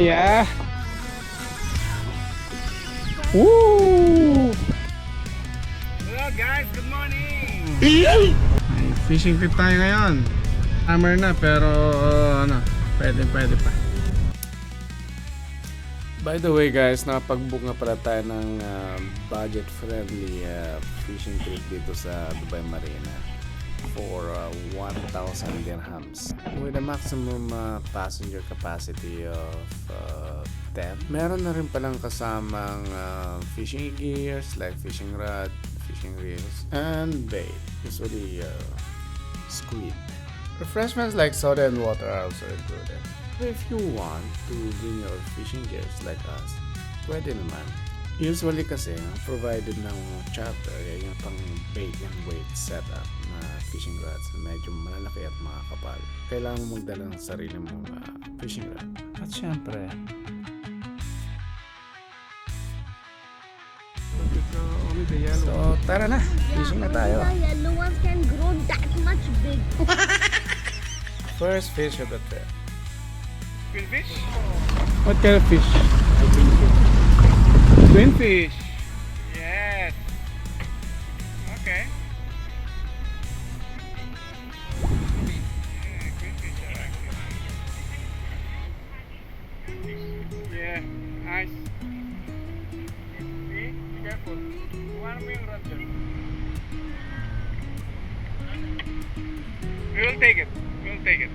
Yeah. Woo! Hello guys, good morning! May fishing trip tayo ngayon. Summer na pero ano, pwede pa. By the way guys, nakapag-book nga pala tayo ng budget-friendly fishing trip dito sa Dubai Marina for 1,000 dirhams with a maximum passenger capacity of 10. Meron na rin palang kasamang fishing gears like fishing rod, fishing reels, and bait, usually squid. Refreshments like soda and water are also included. If you want to bring your fishing gears like us, pwede naman. Usually kasi, provided ng charter, yung pang bait and weight setup na fishing rods na medyo malalaki at makakapal. Kailangan mo magdala ng sarili mong fishing rod. At syempre, so tara na, fishing na tayo. The yellow ones can grow that much big. First fish of the trip. Quillfish? What kind of fish? Twin fish. Yes! Okay. Yeah, quillfish are actually. Yeah, nice. See? Be careful. Kuha mo yung rod dyan. We will take it. We will take it.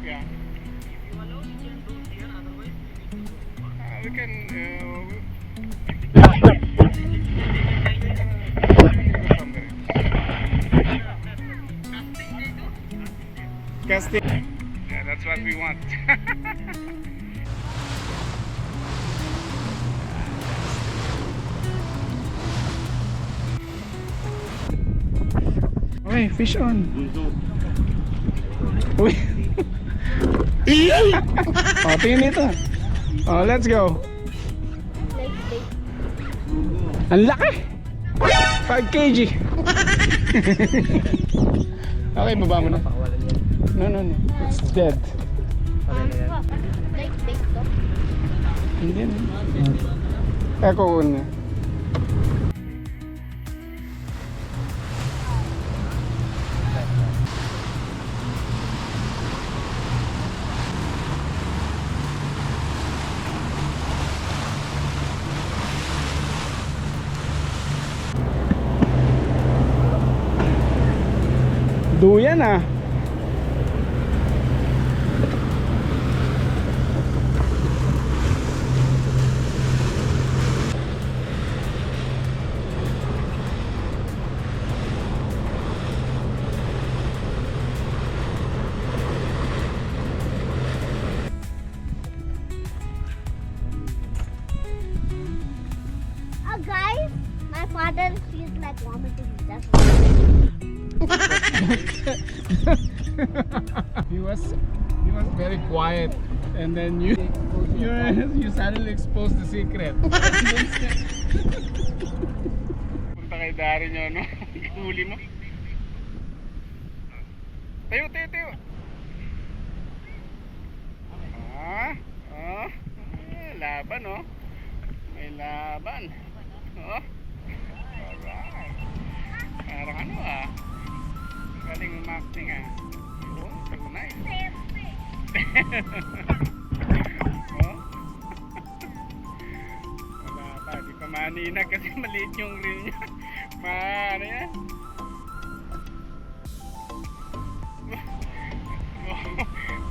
Yeah. We can. Casting. Yeah, that's what we want. Okay, fish on. Uy. Oh, tingin ito. Oh, let's go. Like big. Ang laki. 5 kg. Okay, baba mo na. No. It's dead. Like big though. Hindi na. Eko na. Duyan ah. Guys, my father feels like vomiting. That's He was very quiet, and then you suddenly exposed the secret. Punta kay Darin nyo, no? Huli mo. Tayo. Laban, no? May laban. Oh. Alright. Parang ano galing umakting Oh, so nice. Oh. Wala pa, di pa maninag kasi maliit yung reel niya. Ano yan?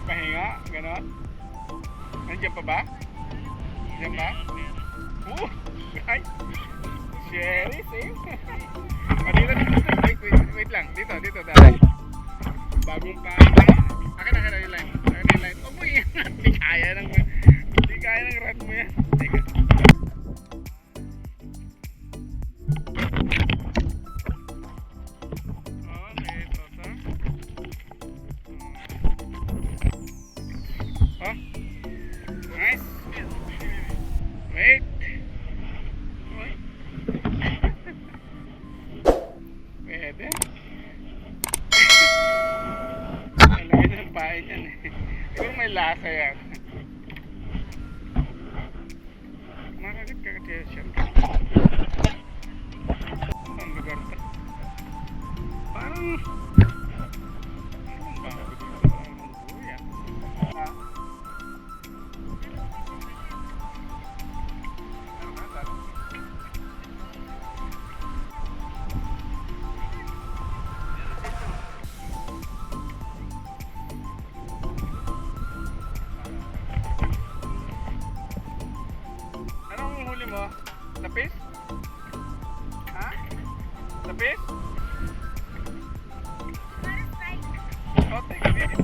Pahinga, gano'n. Nandiyan pa ba? Nandiyan ba? Guys. Sherry, same. Dito. Wait lang. Dito, dahil. Bagong kaya. Akin yung line. Huwag mo iangat. Hindi kaya ng rod mo yan. Teka. Okay, toto. Oh. Nice. Wait. Pwede. pagkain yan eh. Siguro may lasa yan. Makagat ka kasi siya. Ang lugar to. Parang... Ang bago dito. Ang buya. Ha? Anong huli mo? Lapis? Ha? Lapis? Oh, Tag-Init.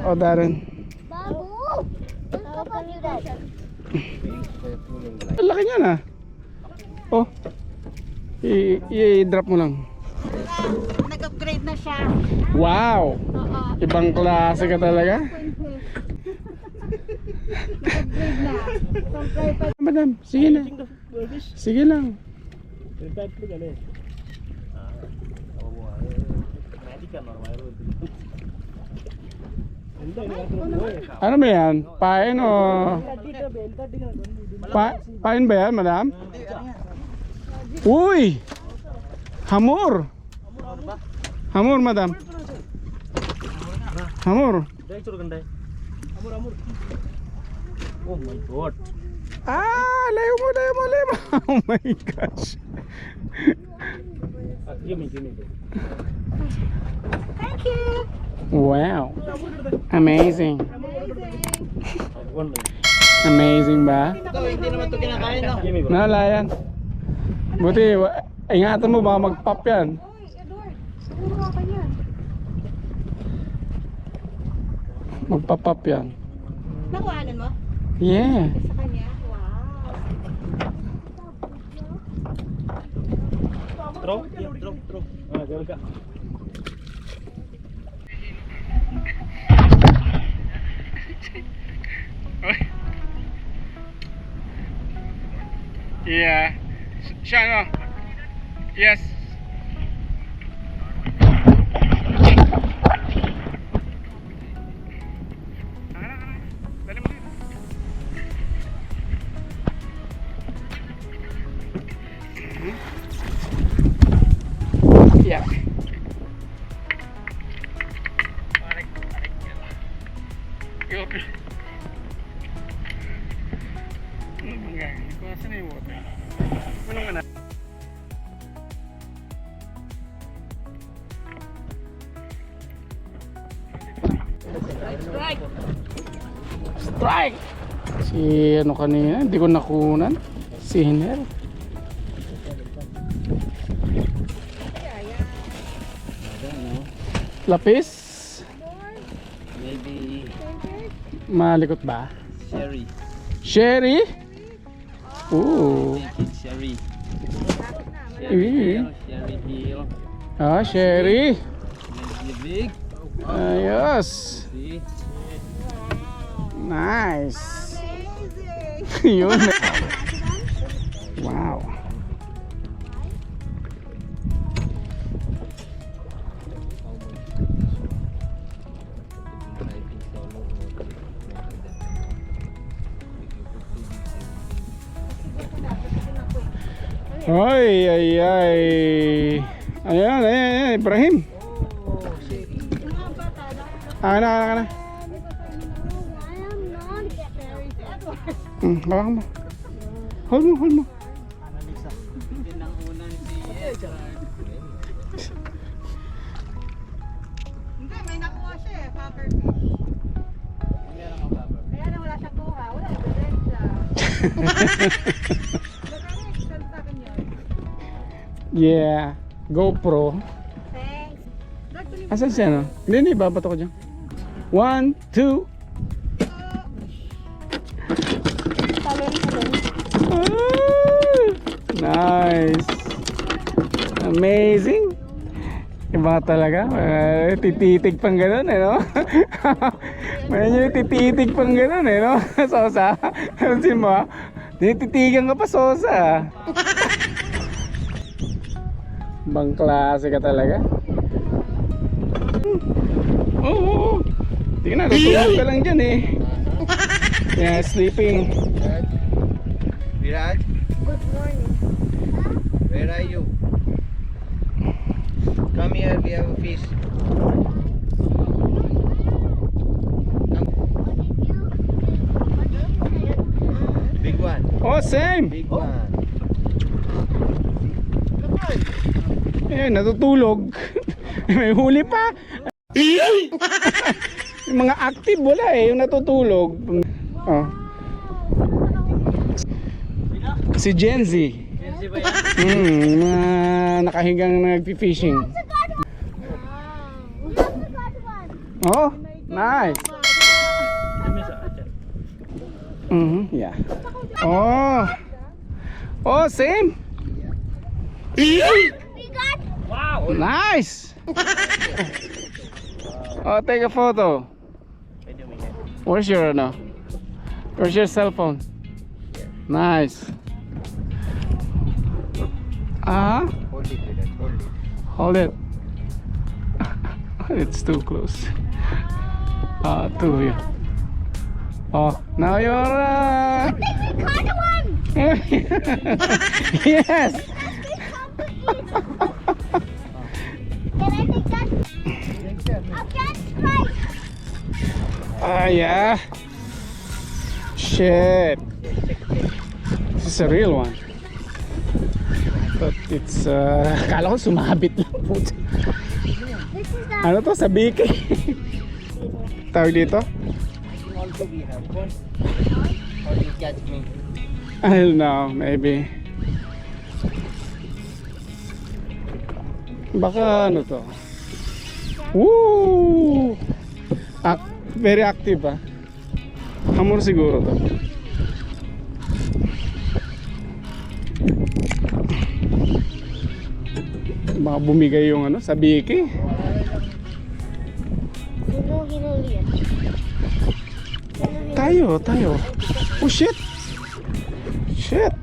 Oh, Darren. Babu! Let's go for you guys. Ang laki niya na. Oh. I-drop mo lang. Nag-upgrade na siya. Wow! Oo. Ibang klase ka talaga. Nag-upgrade na. Madam, sige na. Sige lang. Ano ba yan? Pain o... Pain ba yan, madam? Uy! Hamor! Hamor, madam. Hamor. Oh my god. Ah! Layo mo. Oh my gosh. Give me. Thank you. Wow. Amazing. One minute. Amazing ba? Ito, hindi naman ito kinakain na. Give me bro. Nala yan. Buti, ingatan mo baka mag-pop yan. Uy, Edward. Siguro ako yan. Magpa-pop yan. Nakuhanan mo? Yeah. Sa kanya? Wow. Throw? Yeah, throw. Gawin ka. Yeah. Siya no? Yes. Dali mo dito. Yeah. Okay. Ano bang gagawin ko? Asan na yung water? Ano nga na? Strike! Si ano kanina, hindi ko nakunan. Si Hiner. Lapis? Maybe Malikot ba? sherry. Sherry? Ooh. It's sherry. Eh. Sherry hill. Ah, sherry. Maybe big. Ayos. See? Nice. Amazing. Yun. Wow. Ay, ay, ay. Ayan, Ibrahim. Akan na. I am not getting Edward. Hawakan mo. Hold mo. Hindi, may nakuha siya eh. Puffer fish. Kaya na wala siyang kuha. Wala, ebidensya. Magkano extend sa akin yun? Yeah. GoPro. Thanks. Drag to Asan siya no? Hindi, babato ko dyan. 1, 2. Nice. Amazing. Iba talaga. Tititig pang ganun eh, no? Medyo tititig pang ganun eh, no? Sosa. Pansin mo, tititigan ka pa, Sosa. Bang klase ka talaga. Oo. Tingnan, tutulog ka lang dyan eh. Yeah, sleeping. Viraj, Good morning. where are you? Come here, we have a fish. Big one. Oh, same. Big one. Eh, natutulog. May huli pa. Yung mga active wala eh, yung natutulog. Oh. Si Gen Z. Kenzie ba yan? Mga nakahigang nagpi-fishing. We also got one. Oh, nice. Yeah. Oh. Oh, same. We got Nice. Oh, take a photo. Where's your Where's your cell phone? Nice. Hold it, Viraj, hold it. Hold it. It's too close. Two here. Oh, now you're. I think we caught one. Yes. Can I take that? I'll catch fish. Yeah. Shit. This is a real one. But it's kala ko sumabit lang po. This is the Ano to, sa biki? Tawag dito? Also we have one. Or you catch me. I don't know, maybe. Baka ano to? Woo! Very active ah. Hamor siguro to. Baka bumigay yung ano, sa biki. Sino hinuli yan? Tayo. Oh shit! Shit!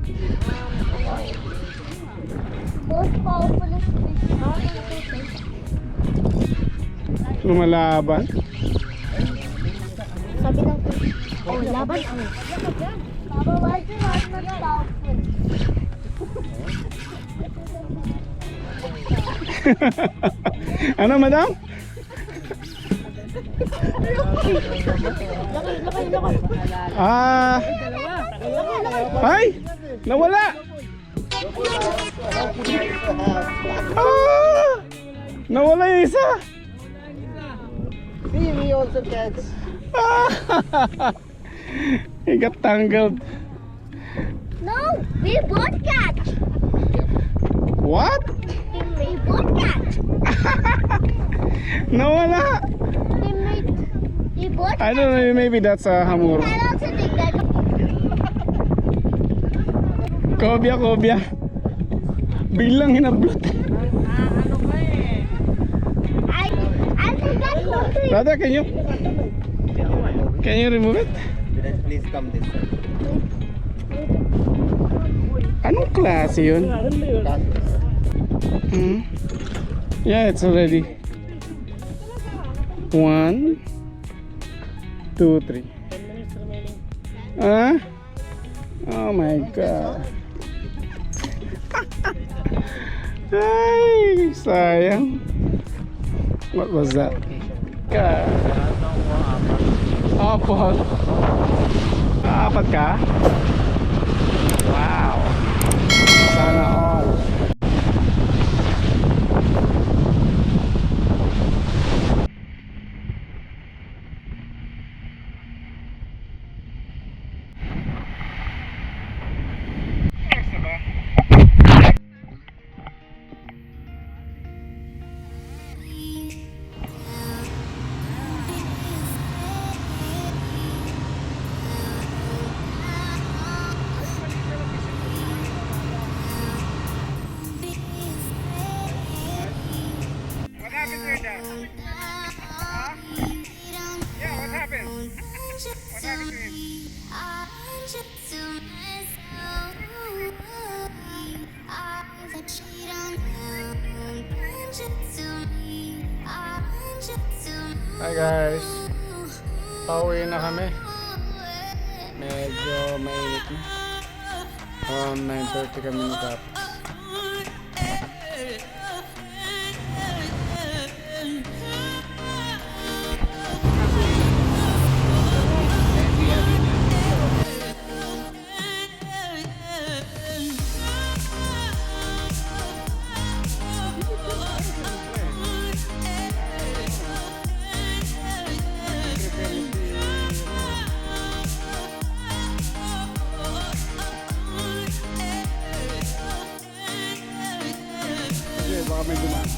Most powerful fish. Lumalaban. Sabi ng fish. Oh, laban. Papa, why is it not much powerful? Ano, madam? Ay! Nawala! Nawala yung isa! See, we also catch. He got tangled. No, we both catch. What? We both catch. Nawala! We both I don't know, maybe that's a hamur. I also think that. Kobya. Biglang hinablot. I think that's one to Brother, can you remove it? Viraj, please come this way. Anong klase yun? Yeah, it's already 1, 2, 3. Oh my god. Ay, sayang. What was that? God. Apple. Apat ka? Wow. Sana all. Hi guys, pauwi na kami. Medyo mainit na. Around 9:30 kami natapos. Kasi baka may dumaan.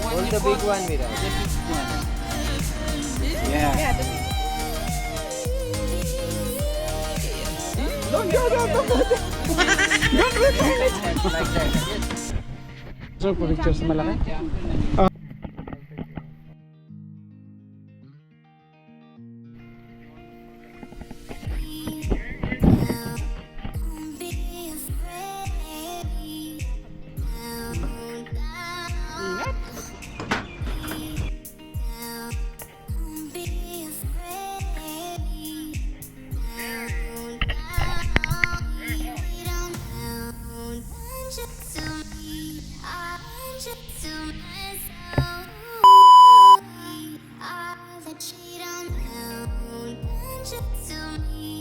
Hold the big one with us. Yeah. Like that. So, picture sa malaki? Cheat on you, just to me.